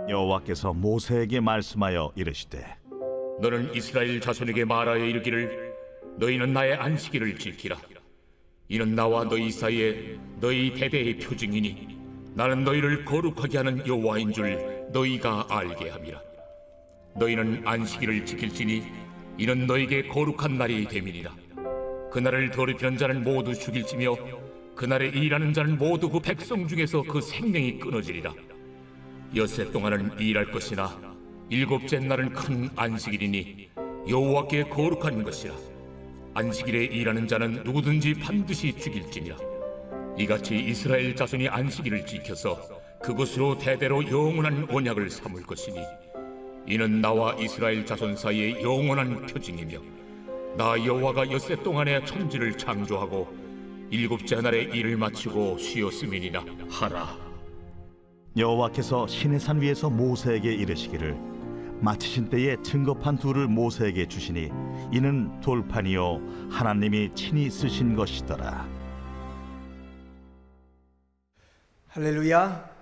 여호와께서 모세에게 말씀하여 이르시되 너는 이스라엘 자손에게 말하여 이르기를 너희는 나의 안식일을 지키라. 이는 나와 너희 사이에 너희 대대의 표징이니 나는 너희를 거룩하게 하는 여호와인 줄 너희가 알게 함이라. 너희는 안식일을 지킬지니 이는 너희에게 거룩한 날이 됨이니라. 그날을 더럽히는 자는 모두 죽일지며 그날에 일하는 자는 모두 그 백성 중에서 그 생명이 끊어지리라. 엿새 동안은 일할 것이나 일곱째 날은 큰 안식일이니 여호와께 거룩한 것이라. 안식일에 일하는 자는 누구든지 반드시 죽일지니라. 이같이 이스라엘 자손이 안식일을 지켜서 그것으로 대대로 영원한 언약을 삼을 것이니 이는 나와 이스라엘 자손 사이의 영원한 표징이며 나 여호와가 엿새 동안에 천지를 창조하고 일곱째 날에 일을 마치고 쉬었음이니라 하라. 여호와께서 시내산 위에서 모세에게 이르시기를 마치신 때에 증거판 둘을 모세에게 주시니 이는 돌판이요 하나님이 친히 쓰신 것이더라. 할렐루야.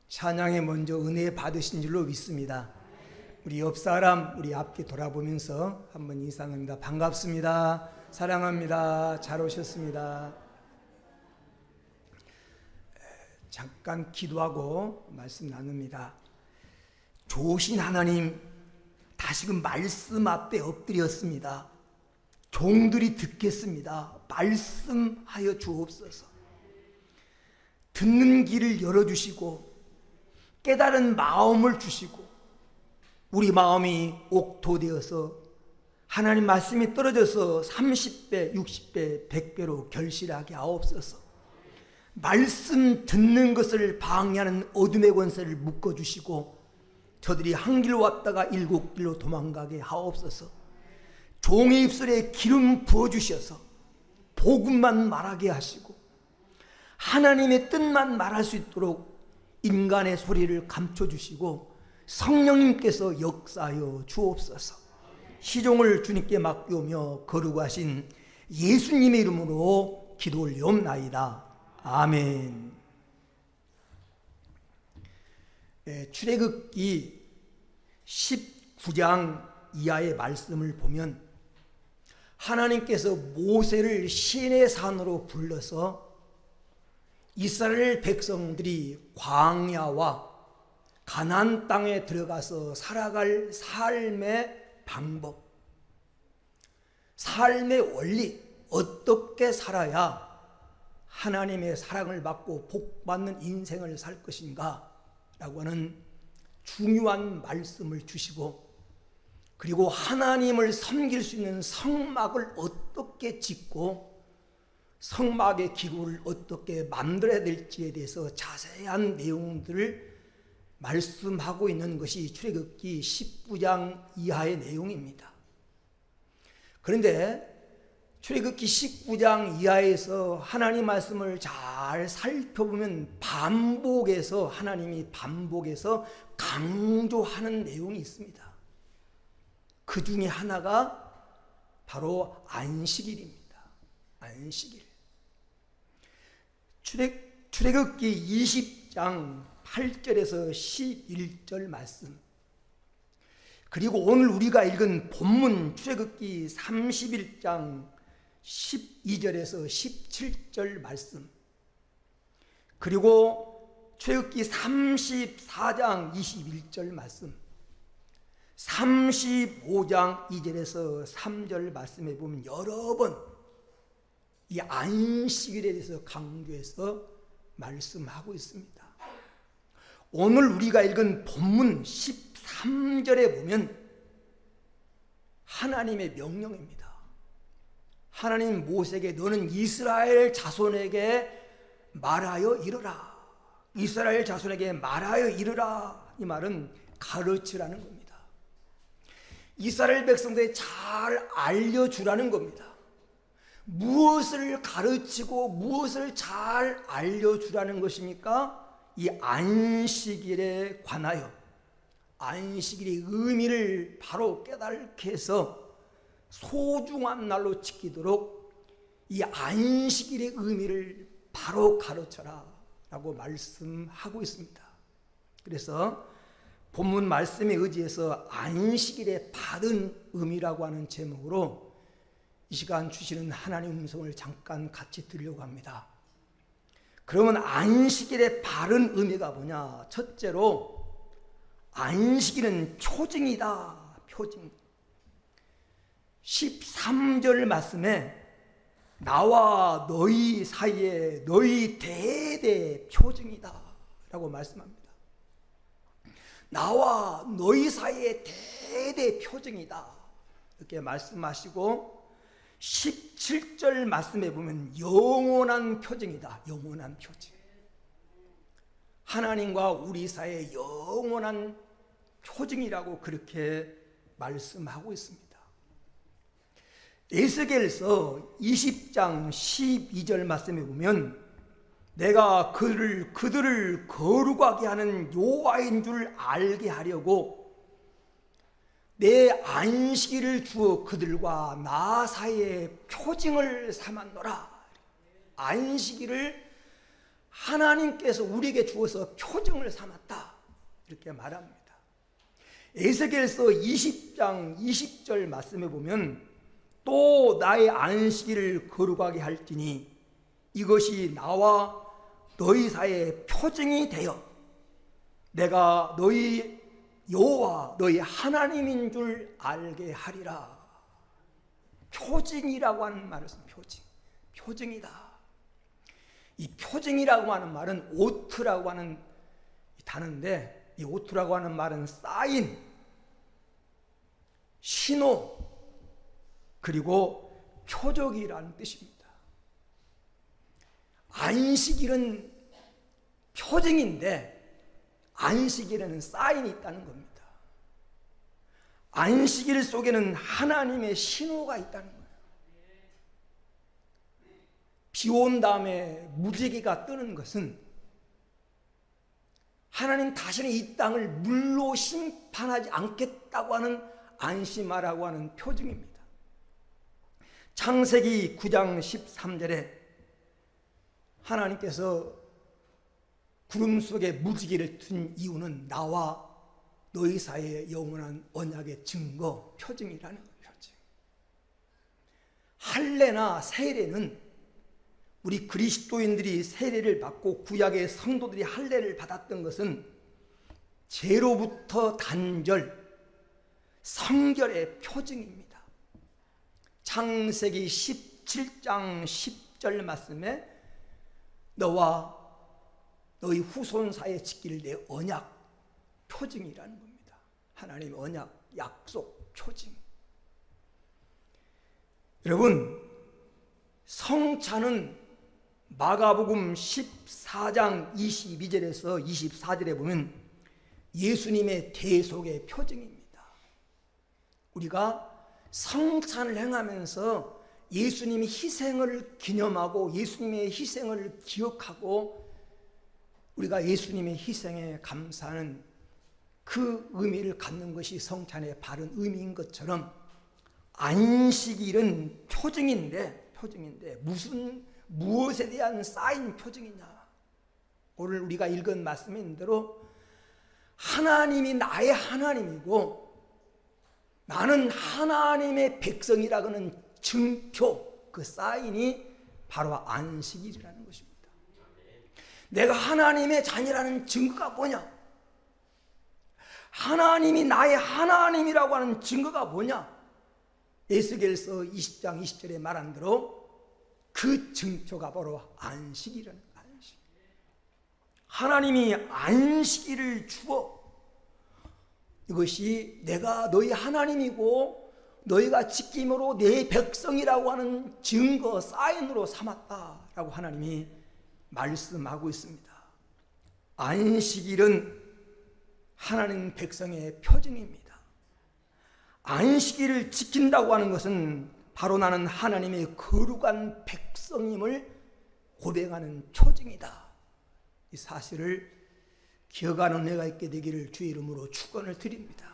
찬양에 먼저 은혜 받으신 줄로 믿습니다. 우리 옆 사람 우리 앞에 돌아보면서 한번 인사합니다. 반갑습니다. 사랑합니다. 잘 오셨습니다. 잠깐 기도하고 말씀 나눕니다. 좋으신 하나님, 다시금 말씀 앞에 엎드렸습니다. 종들이 듣겠습니다. 말씀하여 주옵소서. 듣는 길을 열어주시고 깨달은 마음을 주시고 우리 마음이 옥토되어서 하나님 말씀이 떨어져서 30배, 60배, 100배로 결실하게 하옵소서. 말씀 듣는 것을 방해하는 어둠의 권세를 묶어주시고 저들이 한 길로 왔다가 7길로 도망가게 하옵소서. 종의 입술에 기름 부어주셔서 복음만 말하게 하시고 하나님의 뜻만 말할 수 있도록 인간의 소리를 감춰주시고 성령님께서 역사하여 주옵소서. 시종을 주님께 맡기오며 거룩하신 예수님의 이름으로 기도 올리옵나이다. 아멘. 출애굽기 19장 이하의 말씀을 보면 하나님께서 모세를 시내산으로 불러서 이스라엘 백성들이 광야와 가나안 땅에 들어가서 살아갈 삶의 방법, 삶의 원리, 어떻게 살아야 하나님의 사랑을 받고 복받는 인생을 살 것인가 라고 하는 중요한 말씀을 주시고 그리고 하나님을 섬길 수 있는 성막을 어떻게 짓고 성막의 기구를 어떻게 만들어야 될지에 대해서 자세한 내용들을 말씀하고 있는 것이 출애굽기 19장 이하의 내용입니다. 그런데 출애굽기 19장 이하에서 하나님 말씀을 잘 살펴보면 하나님이 반복해서 강조하는 내용이 있습니다. 그 중에 하나가 바로 안식일입니다. 안식일. 출애굽기 20장 8절에서 11절 말씀, 그리고 오늘 우리가 읽은 본문 출애굽기 31장 12절에서 17절 말씀, 그리고 출애굽기 34장 21절 말씀, 35장 2절에서 3절 말씀에 보면 여러 번 이 안식일에 대해서 강조해서 말씀하고 있습니다. 오늘 우리가 읽은 본문 13절에 보면 하나님의 명령입니다. 하나님 모세에게 너는 이스라엘 자손에게 말하여 이르라. 이스라엘 자손에게 말하여 이르라. 이 말은 가르치라는 겁니다. 이스라엘 백성들에 잘 알려주라는 겁니다. 무엇을 가르치고 무엇을 잘 알려주라는 것입니까? 이 안식일에 관하여 안식일의 의미를 바로 깨닫게 해서 소중한 날로 지키도록 이 안식일의 의미를 바로 가르쳐라 라고 말씀하고 있습니다. 그래서 본문 말씀에 의지해서 안식일의 바른 의미라고 하는 제목으로 이 시간 주시는 하나님 음성을 잠깐 같이 들으려고 합니다. 그러면 안식일의 바른 의미가 뭐냐? 첫째로 안식일은 표징이다. 표징. 13절 말씀에 나와 너희 사이에 너희 대대 표징이다 라고 말씀합니다. 나와 너희 사이에 대대 표징이다 이렇게 말씀하시고 17절 말씀에 보면 영원한 표징이다. 영원한 표징. 하나님과 우리 사이의 영원한 표징이라고 그렇게 말씀하고 있습니다. 에스겔서 20장 12절 말씀에 보면 내가 그들을 거룩하게 하는 여호와인 줄 알게 하려고 내 안식일을 주어 그들과 나 사이에 표징을 삼았노라. 안식일을 하나님께서 우리에게 주어서 표징을 삼았다 이렇게 말합니다. 에스겔서 20장 20절 말씀에 보면 또 나의 안식일을 거룩하게 할지니 이것이 나와 너희 사이에 표징이 되어 내가 너희 여호와 너희 하나님인 줄 알게 하리라. 표징이라고 하는 말은 표징이다. 이 표징이라고 하는 말은 오트라고 하는 단어인데 이 오트라고 하는 말은 사인, 신호, 그리고 표적이라는 뜻입니다. 안식일은 표징인데 안식일에는 사인이 있다는 겁니다. 안식일 속에는 하나님의 신호가 있다는 거예요. 비 온 다음에 무지개가 뜨는 것은 하나님 다시는 이 땅을 물로 심판하지 않겠다고 하는 안심하라고 하는 표징입니다. 창세기 9장 13절에 하나님께서 구름 속에 무지개를 둔 이유는 나와 너희 사이의 영원한 언약의 증거, 표징이라는 표징. 할례나 세례는 우리 그리스도인들이 세례를 받고 구약의 성도들이 할례를 받았던 것은 죄로부터 단절, 성결의 표징입니다. 창세기 17장 10절 말씀에 너와 너희 후손 사이에 지킬 내 언약, 표징이라는 겁니다. 하나님의 언약, 약속, 표징. 여러분, 성찬은 마가복음 14장 22절에서 24절에 보면 예수님의 대속의 표징입니다. 우리가 성찬을 행하면서 예수님의 희생을 기념하고 예수님의 희생을 기억하고 우리가 예수님의 희생에 감사하는 그 의미를 갖는 것이 성찬의 바른 의미인 것처럼 안식일은 표징인데 무엇에 대한 쌓인 표징이냐? 오늘 우리가 읽은 말씀에 있는 대로 하나님이 나의 하나님이고 나는 하나님의 백성이라고는 증표, 그 사인이 바로 안식일이라는 것입니다. 내가 하나님의 자녀라는 증거가 뭐냐? 하나님이 나의 하나님이라고 하는 증거가 뭐냐? 에스겔서 20장 20절에 말한 대로 그 증표가 바로 안식이라는 안식. 하나님이 안식일을 주어 이것이 내가 너희 하나님이고 너희가 지킴으로 내 백성이라고 하는 증거 사인으로 삼았다라고 하나님이 말씀하고 있습니다. 안식일은 하나님 백성의 표징입니다. 안식일을 지킨다고 하는 것은 바로 나는 하나님의 거룩한 백성임을 고백하는 표징이다. 이 사실을 기억하는 은혜가 있게 되기를 주의 이름으로 축원을 드립니다.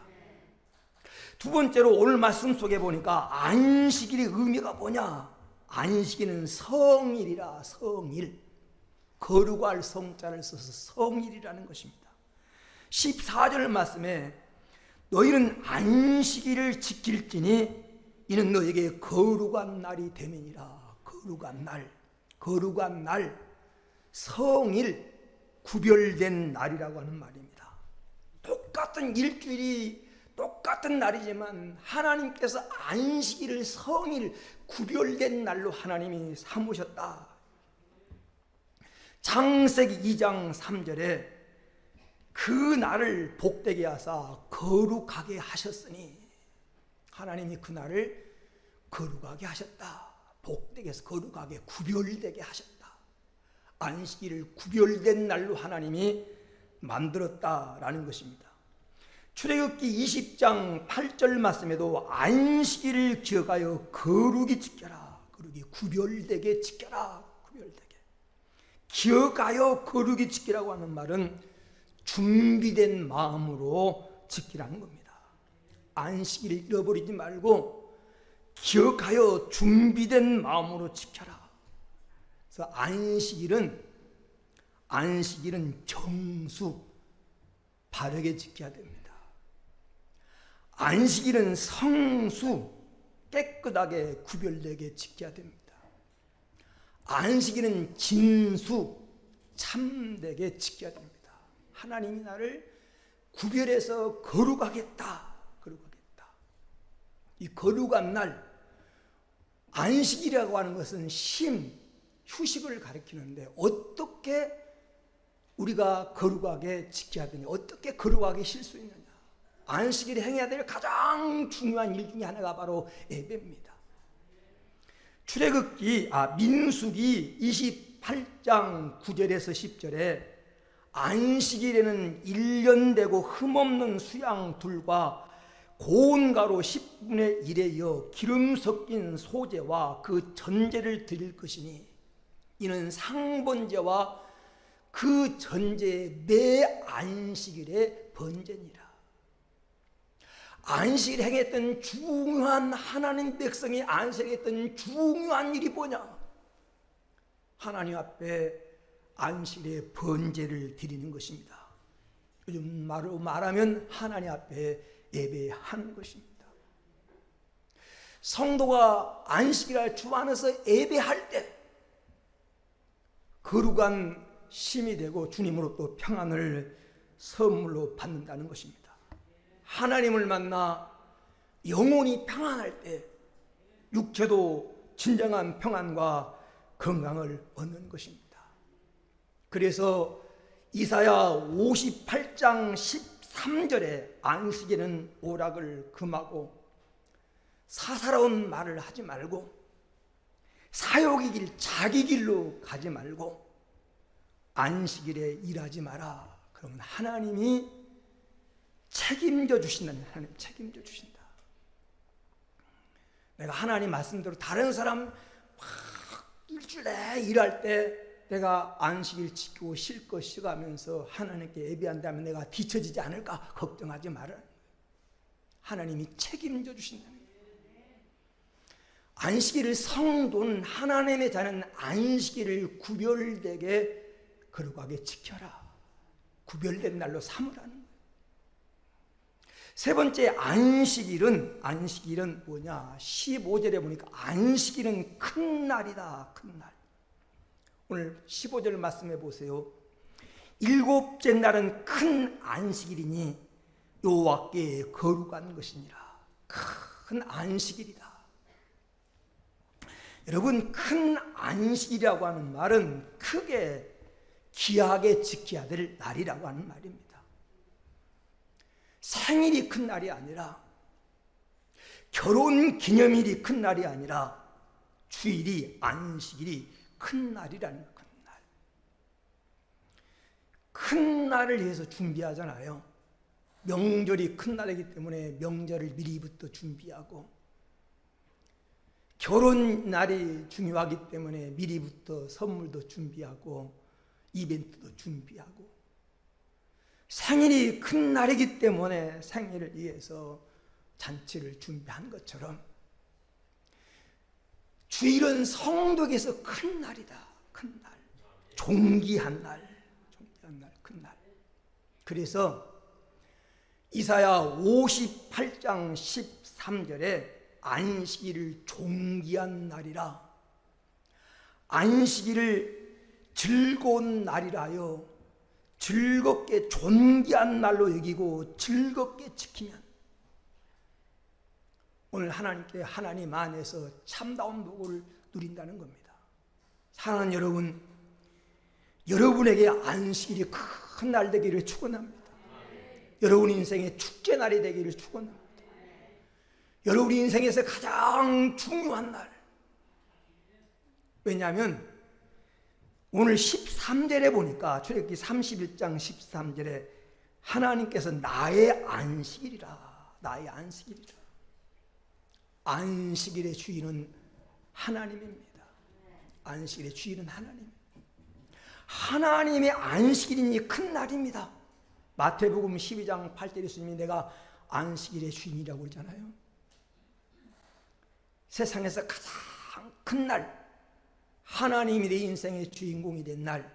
두 번째로 오늘 말씀 속에 보니까 안식일의 의미가 뭐냐? 안식일은 성일이라. 성일. 거룩할 성자를 써서 성일이라는 것입니다. 14절 말씀에 너희는 안식일을 지킬지니 이는 너에게 거룩한 날이 되면이라. 거룩한 날, 성일, 구별된 날이라고 하는 말입니다. 똑같은 일주일이 똑같은 날이지만 하나님께서 안식일을 성일, 구별된 날로 하나님이 삼으셨다. 창세기 2장 3절에 그 날을 복되게 하사 거룩하게 하셨으니, 하나님이 그 날을 거룩하게 하셨다. 복되게 해서 거룩하게, 구별되게 하셨다. 안식일을 구별된 날로 하나님이 만들었다라는 것입니다. 출애굽기 20장 8절 말씀에도 안식일을 기억하여 거룩히 지켜라. 거룩히 구별되게 지켜라. 구별되게. 기억하여 거룩히 지키라고 하는 말은 준비된 마음으로 지키라는 겁니다. 안식일을 잃어버리지 말고 기억하여 준비된 마음으로 지켜라. 그래서 안식일은 정수, 바르게 지켜야 됩니다. 안식일은 성수, 깨끗하게 구별되게 지켜야 됩니다. 안식일은 진수, 참되게 지켜야 됩니다. 하나님이 나를 구별해서 거룩하겠다. 이 거룩한 날, 안식이라고 하는 것은 휴식을 가리키는데 어떻게 우리가 거룩하게 지켜야 되냐, 어떻게 거룩하게 쉴 수 있느냐. 안식일에 행해야 될 가장 중요한 일 중에 하나가 바로 예배입니다. 민수기 28장 9절에서 10절에 안식일에는 1년 되고 흠없는 수양 둘과 고운 가루 10분의 1에 이어 기름 섞인 소제와 그 전제를 드릴 것이니 이는 상번제와 그 전제의 매 안식일의 번제니라. 안식일 행했던 중요한, 하나님 백성이 안식했던 중요한 일이 뭐냐? 하나님 앞에 안식일의 번제를 드리는 것입니다. 요즘 말로 말하면 하나님 앞에 예배하는 것입니다. 성도가 안식일을 주 안에서 예배할 때 거룩한 심이 되고 주님으로부터 평안을 선물로 받는다는 것입니다. 하나님을 만나 영혼이 평안할 때 육체도 진정한 평안과 건강을 얻는 것입니다. 그래서 이사야 58장 13절에 안식일은 오락을 금하고 사사로운 말을 하지 말고 사욕의 길, 자기 길로 가지 말고 안식일에 일하지 마라. 그러면 하나님이 책임져 주신다는, 하나님 책임져 주신다. 내가 하나님 말씀대로 다른 사람 막 일주일 내내 일할 때 내가 안식일 지키고 쉴 쉬고 하면서 하나님께 예배한다면 내가 뒤처지지 않을까 걱정하지 마라. 하나님이 책임져 주신다는 거예요. 안식일을 성도는, 하나님의 자는 안식일을 구별되게 거룩하게 지켜라. 구별된 날로 삼으라는 거예요. 세 번째, 안식일은 뭐냐? 15절에 보니까 안식일은 큰 날이다. 큰 날. 오늘 15절 말씀해 보세요. 일곱째 날은 큰 안식일이니 여호와께 거룩한 것이니라. 큰 안식일이다. 여러분, 큰 안식이라고 하는 말은 크게 귀하게 지켜야 될 날이라고 하는 말입니다. 생일이 큰 날이 아니라, 결혼 기념일이 큰 날이 아니라 주일이, 안식일이 큰 날이라는 큰 날. 큰 날을 위해서 준비하잖아요. 명절이 큰 날이기 때문에 명절을 미리부터 준비하고, 결혼 날이 중요하기 때문에 미리부터 선물도 준비하고 이벤트도 준비하고, 생일이 큰 날이기 때문에 생일을 위해서 잔치를 준비한 것처럼 주일은 성도에게서 큰 날이다. 큰 날, 존귀한 날, 큰 날. 그래서 이사야 58장 13절에 안식일을 존귀한 날이라, 안식일을 즐거운 날이라 하여 즐겁게 존귀한 날로 여기고 즐겁게 지키면 오늘 하나님께 하나님 안에서 참다운 복을 누린다는 겁니다. 사랑하는 여러분, 여러분에게 안식일이 큰 날 되기를 축원합니다. 여러분 인생의 축제날이 되기를 축원합니다. 여러분 인생에서 가장 중요한 날. 왜냐하면 오늘 13절에 보니까, 출애굽기 31장 13절에 하나님께서 나의 안식일이라, 나의 안식일이라. 안식일의 주인은 하나님입니다. 안식일의 주인은 하나님. 하나님의 안식일이니 큰 날입니다. 마태복음 12장 8절에 예수님이 내가 안식일의 주인이라고 그러잖아요. 세상에서 가장 큰 날, 하나님이 내 인생의 주인공이 된 날,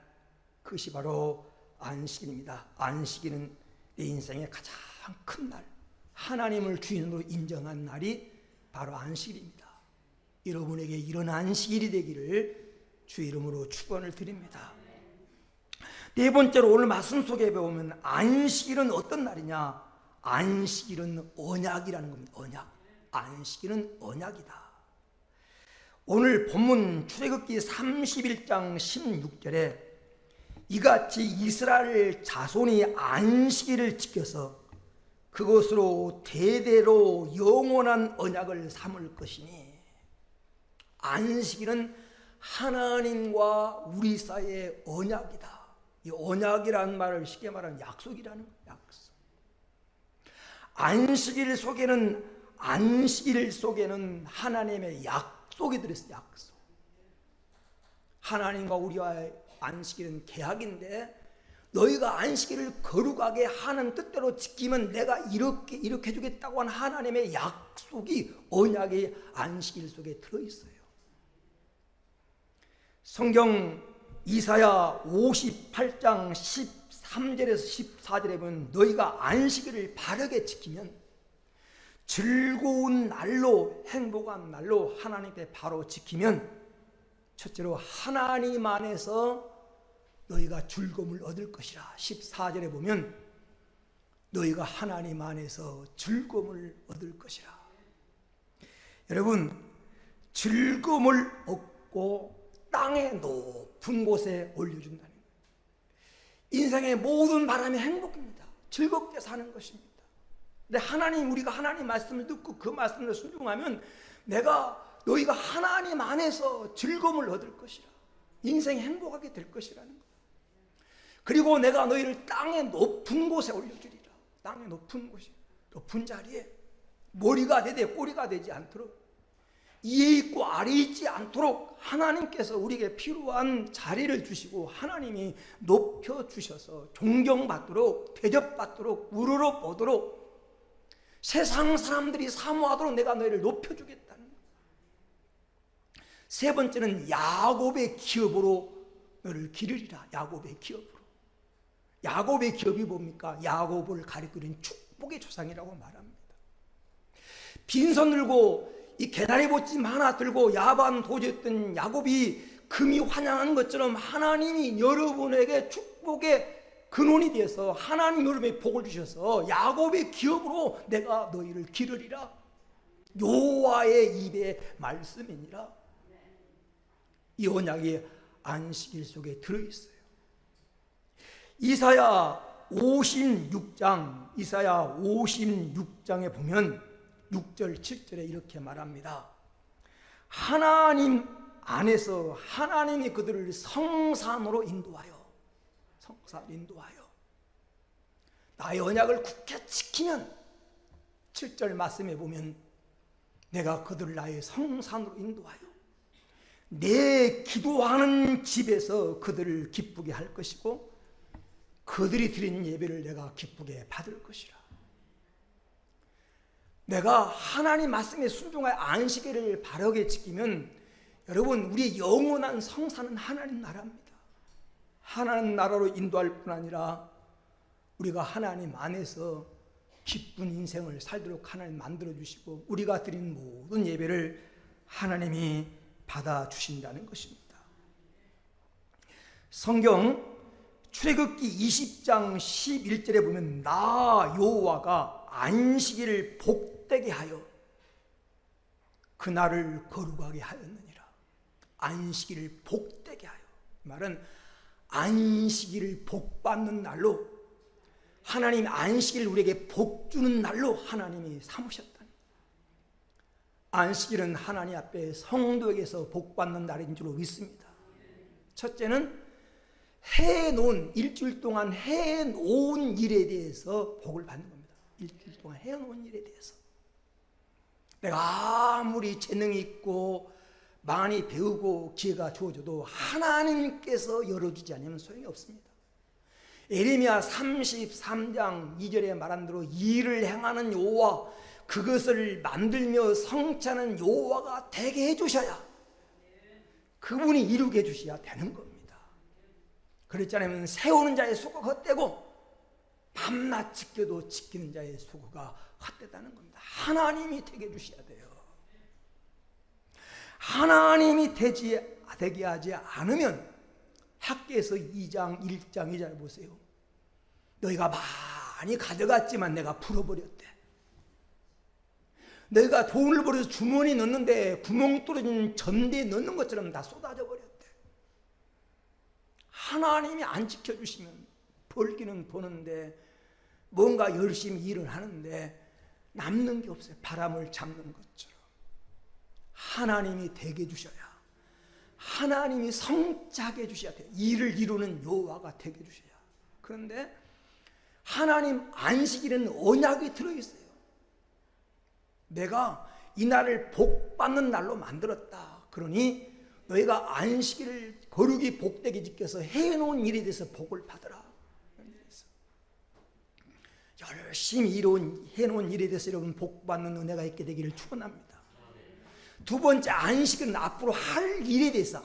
그것이 바로 안식일입니다. 안식일은 내 인생의 가장 큰 날, 하나님을 주인으로 인정한 날이 바로 안식일입니다. 여러분에게 이런 안식일이 되기를 주 이름으로 축원을 드립니다. 네 번째로 오늘 말씀 속에 보면 안식일은 어떤 날이냐? 안식일은 언약이라는 겁니다. 언약. 안식일은 언약이다. 오늘 본문 출애굽기 31장 16절에 이같이 이스라엘 자손이 안식일을 지켜서 그것으로 대대로 영원한 언약을 삼을 것이니, 안식일은 하나님과 우리 사이의 언약이다. 이 언약이라는 말을 쉽게 말하면 약속이라는 거예요. 약속. 안식일 속에는 하나님의 약속이 들어있어요. 약속. 하나님과 우리와의 안식일은 계약인데, 너희가 안식일을 거룩하게 하는 뜻대로 지키면 내가 이렇게 해주겠다고 한 하나님의 약속이 언약의 안식일 속에 들어있어요. 성경 이사야 58장 13절에서 14절에 보면 너희가 안식일을 바르게 지키면 즐거운 날로, 행복한 날로 하나님께 바로 지키면, 첫째로 하나님 안에서 너희가 즐거움을 얻을 것이라. 14절에 보면 너희가 하나님 안에서 즐거움을 얻을 것이라. 여러분, 즐거움을 얻고 땅의 높은 곳에 올려준다는 거예요. 인생의 모든 바람이 행복입니다. 즐겁게 사는 것입니다. 근데 우리가 하나님 말씀을 듣고 그 말씀을 순종하면 너희가 하나님 안에서 즐거움을 얻을 것이라. 인생이 행복하게 될 것이라는 거예요. 그리고 내가 너희를 땅의 높은 곳에 올려주리라. 땅의 높은 곳이, 높은 자리에 머리가 되되 꼬리가 되지 않도록, 위에 있고 아래 있지 않도록 하나님께서 우리에게 필요한 자리를 주시고 하나님이 높여주셔서 존경받도록, 대접받도록, 우러러보도록, 세상 사람들이 사모하도록 내가 너희를 높여주겠다는 거예요. 세 번째는 야곱의 기업으로 너를 기르리라. 야곱의 기업으로. 야곱의 기업이 뭡니까? 야곱을 가리키는 축복의 조상이라고 말합니다. 빈손 들고 이 개다리 보찜 하나 들고 야반 도주했던 야곱이 금이 환영한 것처럼 하나님이 여러분에게 축복의 근원이 되어서 하나님 여러분에게 복을 주셔서 야곱의 기업으로 내가 너희를 기르리라. 여호와의 입의 말씀이니라. 이 언약이 안식일 속에 들어있어요. 이사야 56장에 보면 6절 7절에 이렇게 말합니다. 하나님 안에서 하나님이 그들을 성산으로 인도하여 나의 언약을 굳게 지키면, 7절 말씀에 보면 내가 그들을 나의 성산으로 인도하여 내 기도하는 집에서 그들을 기쁘게 할 것이고 그들이 드리는 예배를 내가 기쁘게 받을 것이라. 내가 하나님 말씀에 순종하여 안식일을 바르게 지키면, 여러분, 우리의 영원한 성산은 하나님 나라입니다. 하나님 나라로 인도할 뿐 아니라 우리가 하나님 안에서 기쁜 인생을 살도록 하나님 만들어주시고 우리가 드린 모든 예배를 하나님이 받아주신다는 것입니다. 성경 출애굽기 20장 11절에 보면 나 여호와가 안식일을 복되게 하여 그날을 거룩하게 하였느니라. 안식일을 복되게 하여. 이 말은 안식일을 복받는 날로, 하나님 안식일을 우리에게 복주는 날로 하나님이 삼으셨다. 안식일은 하나님 앞에 성도에게서 복받는 날인 줄로 믿습니다. 첫째는 해놓은, 일주일 동안 해놓은 일에 대해서 복을 받는 겁니다. 일주일 동안 해놓은 일에 대해서. 내가 아무리 재능이 있고 많이 배우고 기회가 주어져도 하나님께서 열어주지 않으면 소용이 없습니다. 예레미야 33장 2절에 말한 대로 일을 행하는 여호와, 그것을 만들며 성취하는 여호와가 되게 해주셔야, 그분이 이루게 해주셔야 되는 겁니다. 그렇지 않으면 세우는 자의 수고가 헛되고 밤낮 지켜도 지키는 자의 수고가 헛되다는 겁니다. 하나님이 되게 해주셔야 돼요. 하나님이 되게 하지 않으면 학계에서 2장 1장 2절 보세요. 너희가 많이 가져갔지만 내가 풀어버렸대. 너희가 돈을 벌어서 주머니 넣는데 구멍 뚫어진 전대에 넣는 것처럼 다 쏟아져 버렸대. 하나님이 안 지켜주시면 벌기는 버는데 뭔가 열심히 일을 하는데 남는 게 없어요. 바람을 잡는 것처럼. 하나님이 되게 해주셔야, 하나님이 성취하게 해주셔야 돼요. 일을 이루는 여호와가 되게 해주셔야. 그런데 하나님 안식일은 언약이 들어있어요. 내가 이 날을 복받는 날로 만들었다. 그러니 너희가 안식일을 거룩히 복되게 지켜서 해놓은 일에 대해서 복을 받으라. 열심히 해놓은 일에 대해서 여러분 복받는 은혜가 있게 되기를 축원합니다. 두 번째, 안식일은 앞으로 할 일에 대해서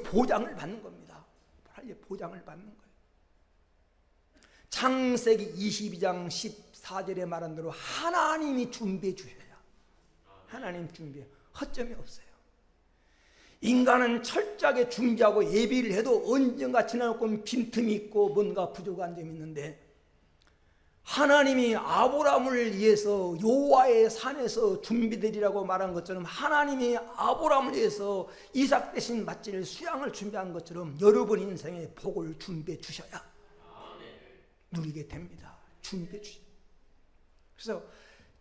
보장을 받는 겁니다. 보장을 받는 거예요. 창세기 22장 14절에 말한 대로 하나님이 준비해 주셔야, 하나님 준비해, 허점이 없어요. 인간은 철저하게 준비하고 예비를 해도 언젠가 지나고 빈틈이 있고 뭔가 부족한 점이 있는데, 하나님이 아브라함을 위해서 여호와의 산에서 준비되리라고 말한 것처럼, 하나님이 아브라함을 위해서 이삭 대신 맞질 수양을 준비한 것처럼 여러분 인생에 복을 준비해 주셔야 누리게 됩니다. 준비해 주셔야. 그래서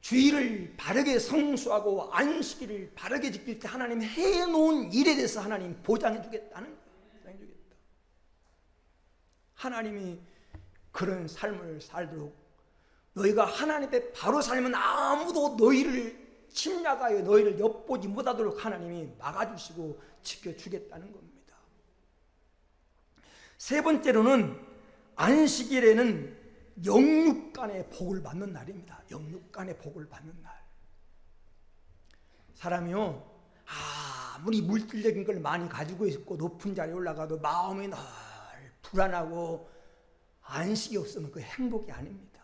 주일을 바르게 성수하고 안식일을 바르게 지킬 때 하나님 해놓은 일에 대해서 하나님 보장해 주겠다는 거예요. 보장해 주겠다. 하나님이 그런 삶을 살도록, 너희가 하나님 앞에 바로 살면 아무도 너희를 침략하여 너희를 엿보지 못하도록 하나님이 막아주시고 지켜주겠다는 겁니다. 세 번째로는 안식일에는 영육간의 복을 받는 날입니다. 영육간의 복을 받는 날. 사람이요, 아무리 물질적인 걸 많이 가지고 있고 높은 자리에 올라가도 마음이 늘 불안하고 안식이 없으면 그 행복이 아닙니다.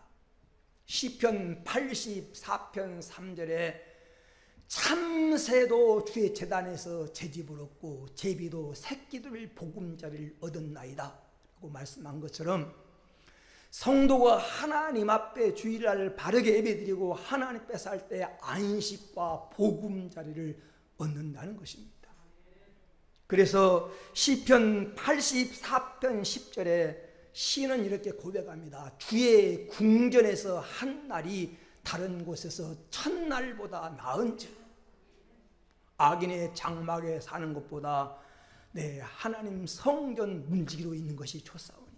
시편 84편 3절에 참새도 주의 제단에서 제 집을 얻고 제비도 새끼들 보금자리를 얻었나이다 라고 말씀한 것처럼, 성도가 하나님 앞에 주일날을 바르게 예배드리고 하나님 앞에 살 때 안식과 보금자리를 얻는다는 것입니다. 그래서 시편 84편 10절에 시는 이렇게 고백합니다. 주의 궁전에서 한 날이 다른 곳에서 천날보다 나은즉, 악인의 장막에 사는 것보다 내 하나님 성전 문지기로 있는 것이 좋사오니.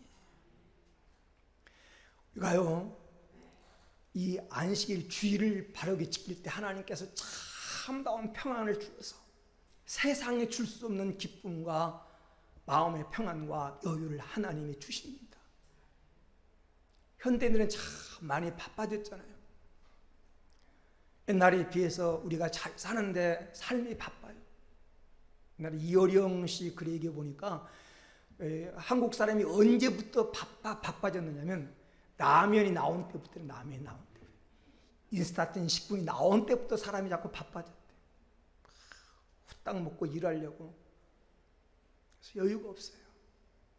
그러니까요, 이 안식일 주일을 바르게 지킬 때 하나님께서 참다운 평안을 주셔서 세상에 줄 수 없는 기쁨과 마음의 평안과 여유를 하나님이 주십니다. 현대인들은 참 많이 바빠졌잖아요. 옛날에 비해서 우리가 잘 사는데 삶이 바빠요. 옛날에 이어령 씨 글 얘기해 보니까 한국 사람이 언제부터 바빠졌느냐면 라면이 나온 때부터 인스타트 식품이 나온 때부터 사람이 자꾸 바빠졌대. 후딱 먹고 일하려고. 그래서 여유가 없어요.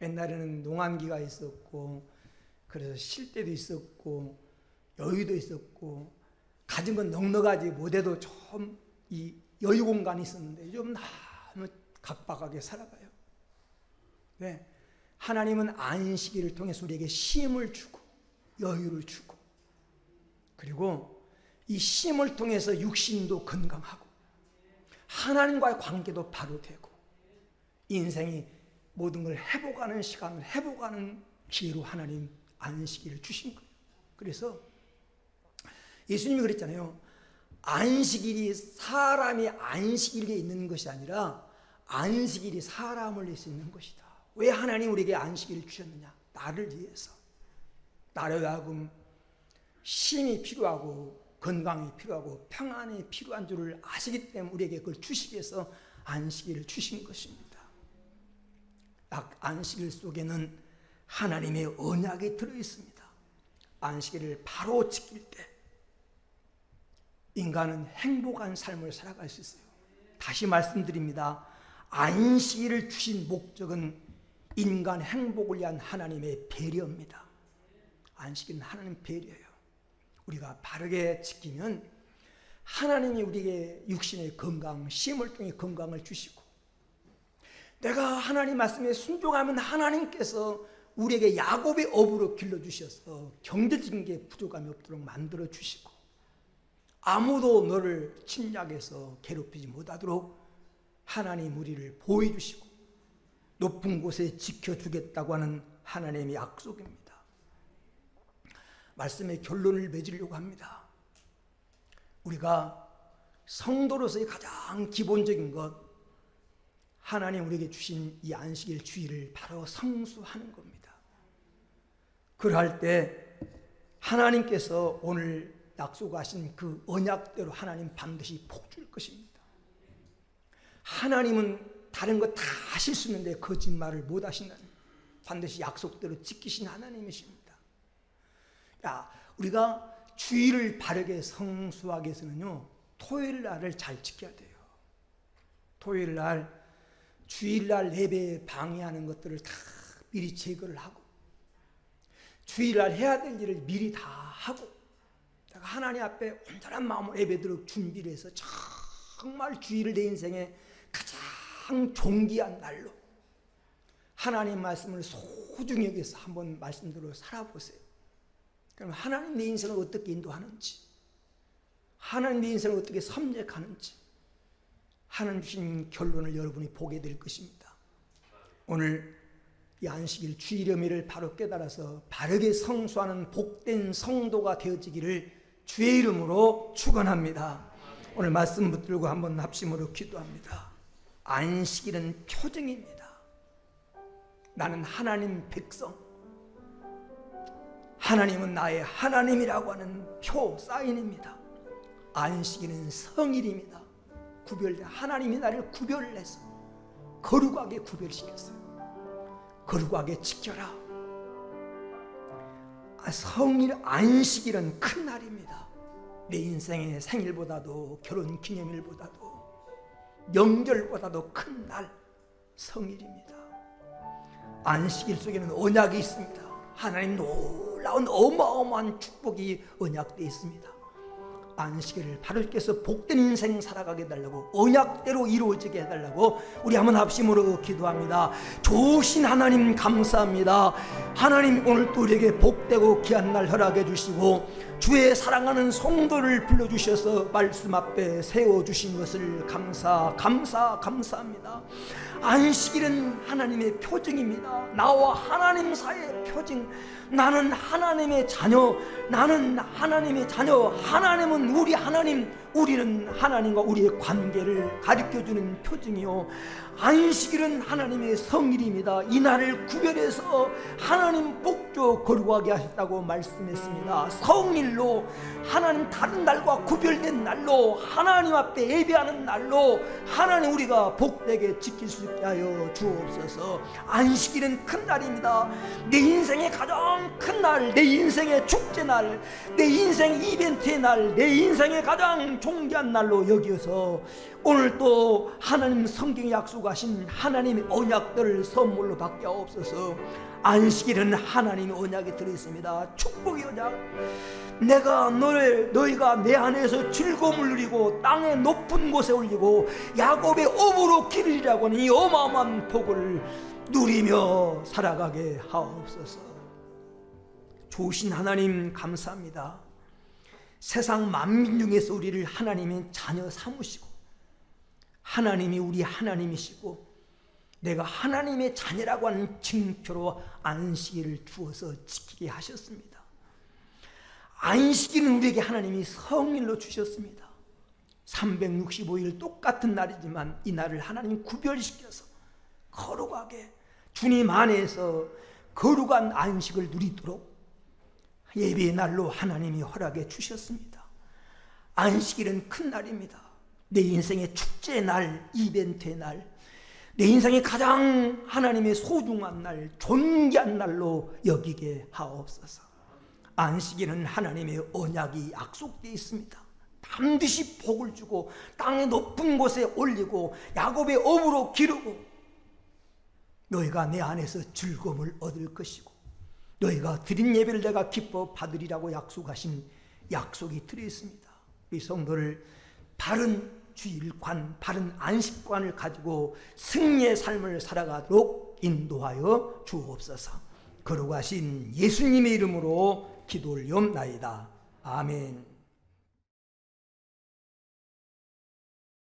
옛날에는 농한기가 있었고, 그래서 쉴 때도 있었고, 여유도 있었고, 가진 건 넉넉하지 못해도 좀 이 여유 공간이 있었는데 좀 너무 각박하게 살아가요. 네. 하나님은 안식일을 통해서 우리에게 쉼을 주고 여유를 주고, 그리고 이 쉼을 통해서 육신도 건강하고 하나님과의 관계도 바로 되고 인생이 모든 걸 회복하는 시간을 회복하는 기회로 하나님 안식일을 주신 거예요. 그래서 예수님이 그랬잖아요. 안식일이 사람이 안식일에 있는 것이 아니라 안식일이 사람을 위해서 있는 것이다. 왜 하나님 우리에게 안식일을 주셨느냐? 나를 위해서. 나를 하여금 쉼이 필요하고 건강이 필요하고 평안이 필요한 줄을 아시기 때문에 우리에게 그걸 주시기 위해서 안식일을 주신 것입니다. 안식일 속에는 하나님의 언약이 들어있습니다. 안식일을 바로 지킬 때 인간은 행복한 삶을 살아갈 수 있어요. 다시 말씀드립니다. 안식일을 주신 목적은 인간 행복을 위한 하나님의 배려입니다. 안식일은 하나님 배려예요. 우리가 바르게 지키면 하나님이 우리에게 육신의 건강, 쉼을 통해 건강을 주시고, 내가 하나님 말씀에 순종하면 하나님께서 우리에게 야곱의 업으로 길러주셔서 경제적인 게 부족함이 없도록 만들어 주시고, 아무도 너를 침략해서 괴롭히지 못하도록 하나님 우리를 보호해 주시고 높은 곳에 지켜주겠다고 하는 하나님의 약속입니다. 말씀의 결론을 맺으려고 합니다. 우리가 성도로서의 가장 기본적인 것, 하나님 우리에게 주신 이 안식일 주일을 바로 성수하는 겁니다. 그럴 때 하나님께서 오늘 약속하신 그 언약대로 하나님 반드시 복 줄 것입니다. 하나님은 다른 거 다 하실 수 있는데 거짓말을 못 하신다는, 반드시 약속대로 지키신 하나님이십니다. 우리가 주일을 바르게 성수하기 위해서는요, 토요일 날을 잘 지켜야 돼요. 토요일 날, 주일 날 예배에 방해하는 것들을 다 미리 제거를 하고, 주일 날 해야 될 일을 미리 다 하고, 하나님 앞에 온전한 마음으로 예배드릴 준비를 해서 정말 주일을 내 인생에 가장 존귀한 날로 하나님 말씀을 소중히 여기서 한번 말씀대로 살아보세요. 그럼 하나님 내 인생을 어떻게 인도하는지, 하나님 내 인생을 어떻게 섭렵하는지 하나님 주신 결론을 여러분이 보게 될 것입니다. 오늘 이 안식일 주일 의미를 바로 깨달아서 바르게 성수하는 복된 성도가 되어지기를 주의 이름으로 축원합니다. 오늘 말씀 붙들고 한번 합심으로 기도합니다. 안식일은 표징입니다. 나는 하나님 백성, 하나님은 나의 하나님이라고 하는 표, 사인입니다. 안식일은 성일입니다. 하나님이 나를 구별해서 거룩하게 구별시켰어요. 거룩하게 지켜라. 성일, 안식일은 큰 날입니다. 내 인생의 생일보다도 결혼 기념일보다도 명절보다도 큰 날, 성일입니다. 안식일 속에는 언약이 있습니다. 하나님 놀라운 어마어마한 축복이 언약되어 있습니다. 안식일을 바르게 해서 복된 인생 살아가게 해달라고, 언약대로 이루어지게 해달라고 우리 한번 합심으로 기도합니다. 좋으신 하나님 감사합니다. 하나님 오늘 또 우리에게 복되고 귀한 날 허락해 주시고 주의 사랑하는 성도를 불러주셔서 말씀 앞에 세워주신 것을 감사합니다. 안식일은 하나님의 표징입니다. 나와 하나님 사이의 표징. 나는 하나님의 자녀, 하나님은 우리 하나님, 우리는 하나님과 우리의 관계를 가르쳐주는 표징이요, 안식일은 하나님의 성일입니다. 이 날을 구별해서 하나님 하나님 복주 거룩하게 하셨다고 말씀했습니다. 성일로 하나님 다른 날과 구별된 날로 하나님 앞에 예배하는 날로 하나님 우리가 복되게 지킬 수 있게 하여 주옵소서. 안식일은 큰 날입니다. 내 인생의 가장 큰 날, 내 인생의 축제날, 내 인생 이벤트의 날, 내 인생의 가장 존귀한 날로 여기어서 오늘 또 하나님 성경에 약속하신 하나님의 언약들을 선물로 받게 하옵소서. 안식일은 하나님의 언약이 들어있습니다. 축복의 언약. 내가 너희가 내 안에서 즐거움을 누리고 땅의 높은 곳에 올리고 야곱의 업으로 기르리라고 하는 이 어마어마한 복을 누리며 살아가게 하옵소서. 좋으신 하나님 감사합니다. 세상 만민 중에서 우리를 하나님의 자녀 삼으시고 하나님이 우리 하나님이시고 내가 하나님의 자녀라고 하는 징표로 안식일을 주어서 지키게 하셨습니다. 안식일은 우리에게 하나님이 성일로 주셨습니다. 365일 똑같은 날이지만 이 날을 하나님 구별시켜서 거룩하게 주님 안에서 거룩한 안식을 누리도록 예배의 날로 하나님이 허락해 주셨습니다. 안식일은 큰 날입니다. 내 인생의 축제의 날, 이벤트의 날, 내 인생의 가장 하나님의 소중한 날, 존귀한 날로 여기게 하옵소서. 안식일은 하나님의 언약이 약속되어 있습니다. 반드시 복을 주고 땅의 높은 곳에 올리고 야곱의 업으로 기르고 너희가 내 안에서 즐거움을 얻을 것이고 너희가 드린 예배를 내가 기뻐 받으리라고 약속하신 약속이 들어있습니다. 이 성도를 바른 주일관, 바른 안식관을 가지고 승리의 삶을 살아가도록 인도하여 주옵소서. 거룩하신 예수님의 이름으로 기도 올리옵나이다. 아멘.